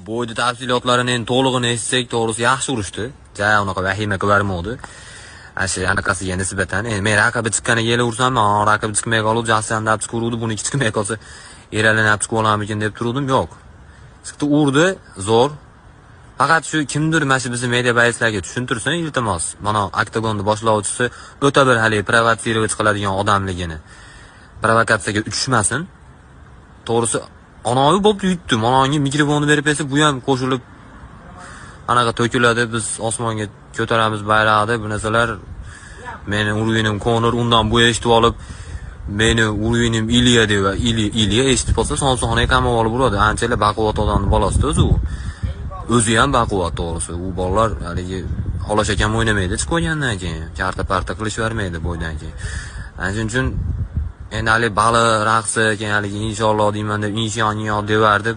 Bo'yni tafsilotlarini endi to'lig'ini eshitsak, to'g'risi yaxshi urishdi. Ja, unaqa vahima ko'rmadi. Ashi anaqasiga nisbatan. Endi men raqibi chiqqaniga yela ursam, raqibi chiqmay qolib, jasdan dab chiqurdi, buniki chiqmay qolsa, eralanib chiqib olarmikin deb turdim, yo'q. Chiqdi urdi, zo'r. Faqat shu kimdir mana shu bizning media bayislarga tushuntirsin, iltimos. Mana oktagonni boshlovchisi o'ta bir hali provotsировать qiladigan odamligini. Provokatsiyaga uchishmasin. To'g'risi, anoyi bo'lib yutdi. Manonga mikrofonni berib bersa, bu ham qo'shilib anaqa to'kiladi, biz osmonga ko'taramiz bayrog'ni, bu narsalar meni urvinim Konor undan bu eshitib olib, meni urvinim Iliya deb va Iliya eshitib olsa, son-songa qamab olib uradi. Anchalar baquvvat odamning bolasi o'zi u. O'zi ham baquvvat to'g'risi. U bolalar haligi Xolosh akam o'ynamaydi, chiqib qo'ygandan keyin, karta-parta qilishvermaydi bo'ydan keyin. Shuning uchun endi hali bali raqsi keyin haligi inshaalloh deyman deb, inshaalloh devardi.